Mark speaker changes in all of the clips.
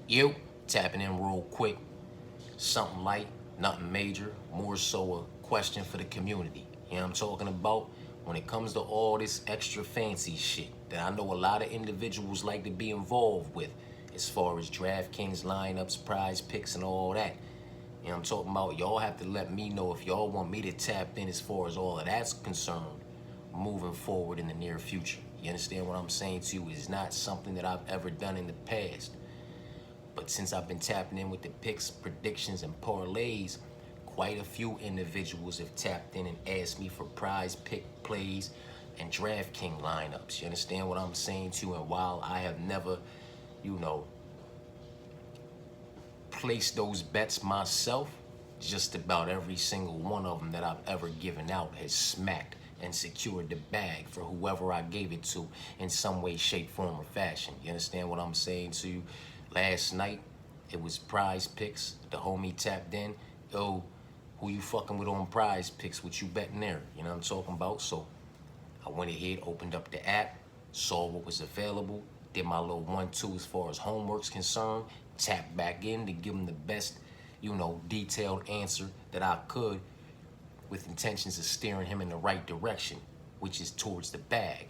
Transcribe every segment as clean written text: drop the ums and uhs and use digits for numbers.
Speaker 1: You tapping in real quick. Something light, nothing major. More so a question for the community. You know what I'm talking about? When it comes to all this extra fancy shit that I know a lot of individuals like to be involved with, as far as DraftKings lineups, prize picks, and all that. You know what I'm talking about? Y'all have to let me know if y'all want me to tap in as far as all of that's concerned moving forward in the near future. You understand what I'm saying to you? It's not something that I've ever done in the past. But since I've been tapping in with the picks, predictions, and parlays, quite a few individuals have tapped in and asked me for prize pick plays and DraftKings lineups. You understand what I'm saying to you? And while I have never, you know, placed those bets myself, just about every single one of them that I've ever given out has smacked and secured the bag for whoever I gave it to in some way, shape, form, or fashion. You understand what I'm saying to you? Last night, it was prize picks. The homie tapped in. Yo, who you fucking with on prize picks? What you betting there? You know what I'm talking about? So I went ahead, opened up the app, saw what was available, did my little 1-2 as far as homework's concerned, tapped back in to give him the best, detailed answer that I could, with intentions of steering him in the right direction, which is towards the bag,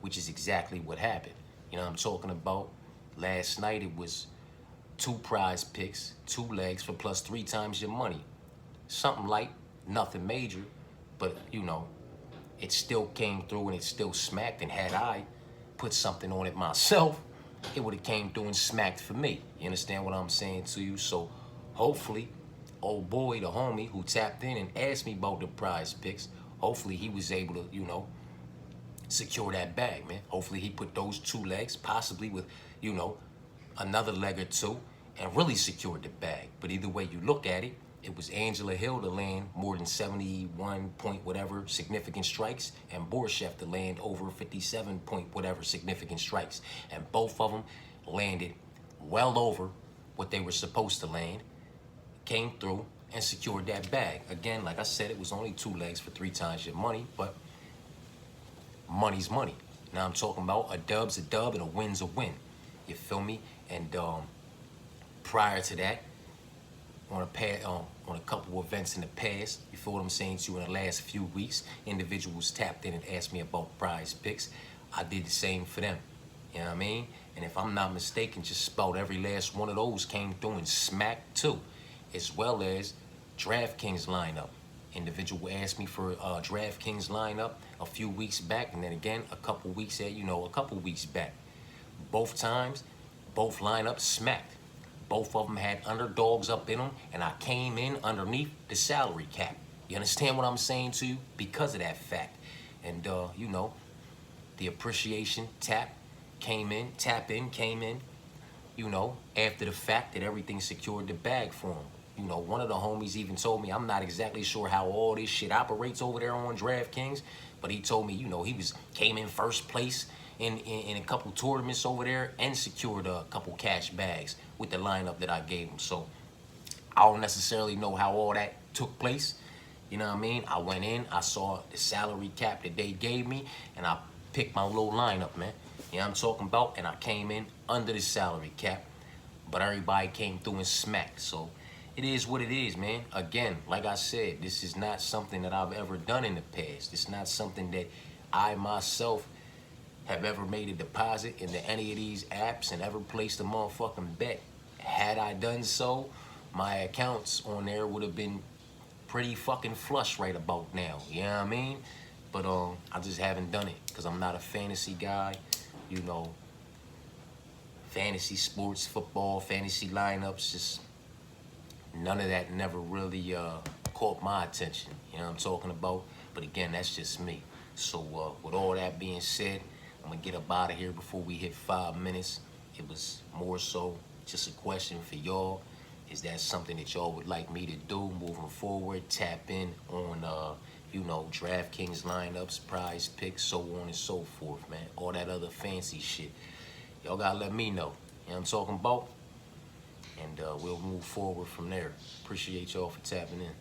Speaker 1: which is exactly what happened. You know what I'm talking about? Last night it was 2 prize picks, 2 legs for plus 3 times your money. Something light, nothing major, but it still came through and it still smacked. And had I put something on it myself, it would have came through and smacked for me. You understand what I'm saying to you? So hopefully, old boy, the homie who tapped in and asked me about the prize picks, hopefully he was able to, secure that bag, man. Hopefully he put those 2 legs, possibly with, another leg or 2, and really secured the bag. But either way you look at it, it was Angela Hill to land more than 71 point whatever significant strikes, and Borshev to land over 57 point whatever significant strikes. And both of them landed well over what they were supposed to land, came through and secured that bag. Again, like I said, it was only 2 legs for 3 times your money, but money's money. Now I'm talking about a dub's a dub and a win's a win. You feel me? And prior to that, on a couple of events in the past, you feel what I'm saying to you, in the last few weeks, individuals tapped in and asked me about prize picks. I did the same for them. You know what I mean? And if I'm not mistaken, just about every last one of those came through and smacked too, as well as DraftKings lineup. Individual asked me for a DraftKings lineup a few weeks back, and then again a couple weeks back. Both times, both lineups smacked. Both of them had underdogs up in them, and I came in underneath the salary cap. You understand what I'm saying to you? Because of that fact. And the appreciation tap in, came in, after the fact that everything secured the bag for him. One of the homies even told me, I'm not exactly sure how all this shit operates over there on DraftKings, but he told me, he came in first place in a couple tournaments over there and secured a couple cash bags with the lineup that I gave him. So I don't necessarily know how all that took place. You know what I mean? I went in, I saw the salary cap that they gave me, and I picked my little lineup, man. You know what I'm talking about? And I came in under the salary cap, but everybody came through and smacked. So it is what it is, man. Again, like I said, this is not something that I've ever done in the past. It's not something that I myself have ever made a deposit into any of these apps and ever placed a motherfucking bet. Had I done so, my accounts on there would have been pretty fucking flush right about now. You know what I mean? But I just haven't done it because I'm not a fantasy guy. Fantasy sports, football, fantasy lineups, just none of that never really caught my attention. You know what I'm talking about? But again, that's just me. So with all that being said, I'm gonna get up out of here before we hit 5 minutes. It was more so just a question for y'all. Is that something that y'all would like me to do moving forward? Tap in on, DraftKings lineups, prize picks, so on and so forth, man. All that other fancy shit. Y'all gotta let me know. You know what I'm talking about? And we'll move forward from there. Appreciate y'all for tapping in.